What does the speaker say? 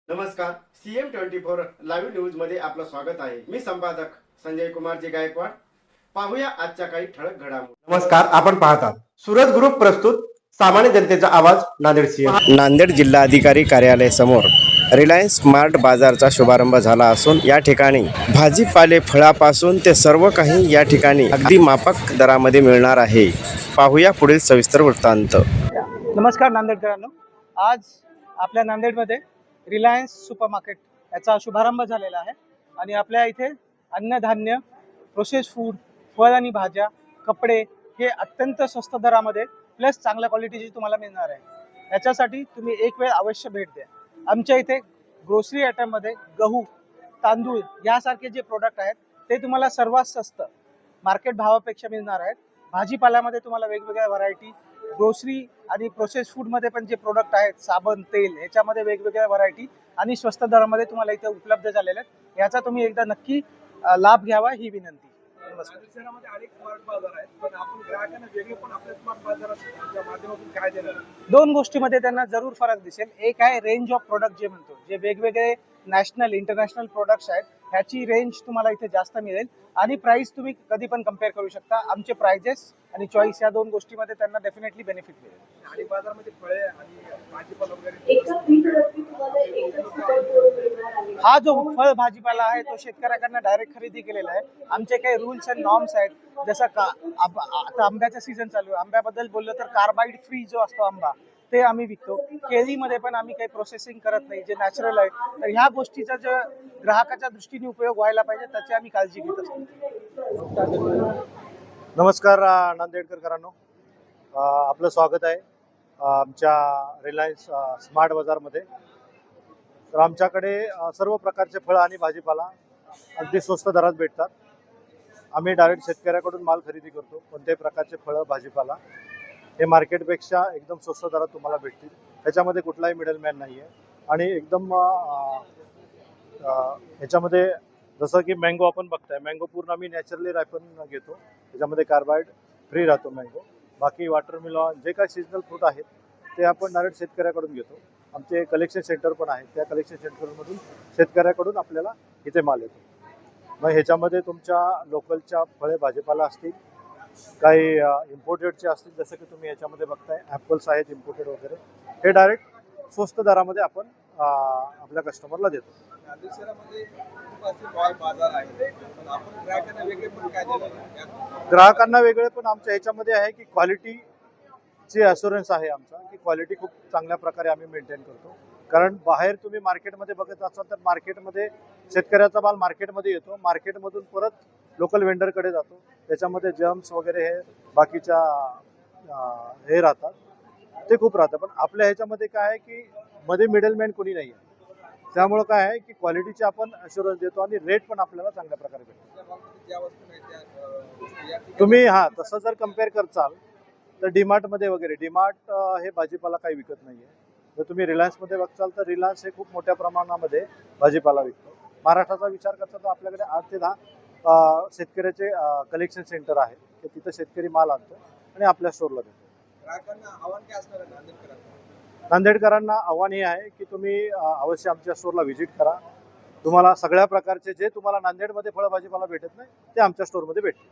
नमस्कार. CM24 live news मध्ये आपलं स्वागत आहे. मी संपादक संजय कुमारजी गायकवाड. पाहूया आजच्या काही ठळक घडामोडी. नमस्कार, आपण पाहतात सूरज ग्रुप प्रस्तुत सामान्य जनतेचा आवाज नांदेड CM. नांदेड जिल्हाधिकारी कार्यालय समोर रिलायन्स स्मार्ट बाजारचा शुभारंभ झाला असून या ठिकाणी भाजीपाले फळापासून ते सर्व काही या ठिकाणी अगदी माफक दरामध्ये मिळणार आहे. पाहूया पुढील सविस्तर वृत्तांत. नमस्कार नांदेडकरांनो, आज आपल्या नांदेडमध्ये रिलायन्स सुपर मार्केट याचा शुभारंभ झालेला आहे आणि आपल्या इथे अन्नधान्य, प्रोसेस फूड, फळ आणि भाज्या, कपडे हे अत्यंत स्वस्त दरामध्ये प्लस चांगल्या क्वालिटीचे तुम्हाला मिळणार आहे. याच्यासाठी तुम्ही एक वेळ अवश्य भेट द्या. आमच्या इथे ग्रोसरी आयटममध्ये गहू, तांदूळ यासारखे जे प्रोडक्ट आहेत ते तुम्हाला सर्वात स्वस्त मार्केट भावापेक्षा मिळणार आहेत. भाजीपाल्यामध्ये तुम्हाला वेगवेगळ्या व्हरायटी, ग्रोसरी आणि प्रोसेस फूडमध्ये पण जे प्रोडक्ट आहेत, साबण, तेल, याच्यामध्ये वेगवेगळ्या व्हरायटी आणि स्वस्त दरामध्ये तुम्हाला इथे उपलब्ध झालेले आहेत. याचा तुम्ही एकदा नक्की लाभ घ्यावा ही विनंती. शहरामध्ये अनेक स्मार्ट बाजार आहेत, पण आपण ग्राहकांना वेगळे पण आपल्या स्मार्ट बाजाराच्या माध्यमातून काय देणार? दोन गोष्टीमध्ये त्यांना जरूर फरक दिसेल. एक आहे रेंज ऑफ प्रोडक्ट जे म्हणतो, जे वेगवेगळे नॅशनल इंटरनॅशनल प्रोडक्ट्स आहेत ह्याची रेंज तुम्हाला इथे जास्त मिळेल आणि प्राइस तुम्ही कधी पण कम्पेअर करू शकता. आमचे प्राइजेस आणि चॉईस या दोन गोष्टीमध्ये त्यांना डेफिनेटली बेनिफिट मिळेल. आणि बाजारामध्ये फळे आणि भाजीपाला वगैरे हा जो फळ भाजीपाला आहे तो शेतकऱ्याकडनं डायरेक्ट खरेदी केलेला आहे. आमचे काही रूल्स अँड नॉर्म्स आहेत, जसं का आता आंब्याचा सीझन चालू आहे. आंब्याबद्दल बोललं तर कार्बाइड फ्री जो असतो आंबा ते आम्ही विकतो. केळीमध्ये पण आम्ही काही प्रोसेसिंग करत नाही, जे नॅचरल आहे. तर ह्या गोष्टीचा जो ग्राहकाच्या दृष्टीने उपयोग व्हायला पाहिजे त्याची आम्ही काळजी घेत असतो. नमस्कार नांदेडकरांनो, आपलं स्वागत आहे आमच्या रिलायन्स स्मार्ट बाजारमध्ये. तर आमच्याकडे सर्व प्रकारचे फळं आणि भाजीपाला अगदी स्वस्त दरात भेटतात. आम्ही डायरेक्ट शेतकऱ्याकडून माल खरेदी करतो. कोणत्याही प्रकारचे फळं भाजीपाला हे मार्केटपेक्षा एकदम स्वस्त दरात तुम्हाला भेटतील. त्याच्यामध्ये कुठलाही मिडलमॅन नाही आहे आणि एकदम ह्याच्यामध्ये जसं की मँगो आपण बघताय, मँगो पूर्ण आम्ही नॅचरली रायपन घेतो. त्याच्यामध्ये कार्बाइड फ्री राहतो मँगो. बाकी वॉटरमेलॉन जे काही सिजनल फ्रूट आहेत ते आपण डायरेक्ट शेतकऱ्याकडून घेतो. आमचे कलेक्शन सेंटर पण आहेत, त्या कलेक्शन सेंटरमधून शेतकऱ्याकडून आपल्याला इथे माल येतो. मग ह्याच्यामध्ये तुमच्या लोकलच्या फळे भाजीपाला असतील, काही इम्पोर्टेडचे असतील, जसं की तुम्ही याच्यामध्ये बघताय ॲपल्स आहेत इम्पोर्टेड वगैरे. हे डायरेक्ट स्वस्त दरामध्ये आपण आपल्या कस्टमरला देतो. नांदेड शहरामध्ये खूप असे बाजार आहेत, पण आपण ग्राहकांना वेगळे पण काय देणार? ग्राहकांना वेगळे पण आमच्या ह्याच्यामध्ये आहे की क्वालिटीची ॲश्युरन्स आहे आमचा, की क्वालिटी खूप चांगल्या प्रकारे आम्ही मेंटेन करतो. कारण बाहेर तुम्ही मार्केटमध्ये बघत असाल तर मार्केटमध्ये शेतकऱ्याचा माल मार्केटमध्ये येतो, मार्केटमधून परत लोकल वेंडरकडे जातो. त्याच्यामध्ये जर्म्स वगैरे हे बाकीच्या हे राहतात, ते खूप राहतं. पण आपल्या ह्याच्यामध्ये काय आहे की मध्ये मिडलमॅन कोणी नाही आहे. त्यामुळं काय आहे की क्वालिटीचे आपण अश्युरन्स देतो आणि रेट पण आपल्याला चांगल्या प्रकारे भेटतो. ज्या वस्तू नाही त्या गोष्टी या ठिकाणी तुम्ही तसं जर कम्पेअर करचाल तर डीमार्टमध्ये वगैरे, डीमार्ट हे भाजीपाला काही विकत नाही आहे. जर तुम्ही रिलायन्समध्ये बघचाल तर रिलायन्स हे खूप मोठ्या प्रमाणामध्ये भाजीपाला विकतो. महाराष्ट्राचा विचार करता तर आपल्याकडे 8 ते 10 शेतकऱ्याचे कलेक्शन सेंटर आहे, की तिथं शेतकरी माल आणतो आणि आपल्या स्टोरला देतो. ग्राहकांना आव्हान काय असणार आहे नांदेडकरांना? नांदेडकरांना आव्हान हे आहे की तुम्ही अवश्य आमच्या स्टोरला व्हिजिट करा. तुम्हाला सगळ्या प्रकारचे जे तुम्हाला नांदेडमध्ये फळभाजीपाला भेटत नाही ते आमच्या स्टोरमध्ये भेटतील.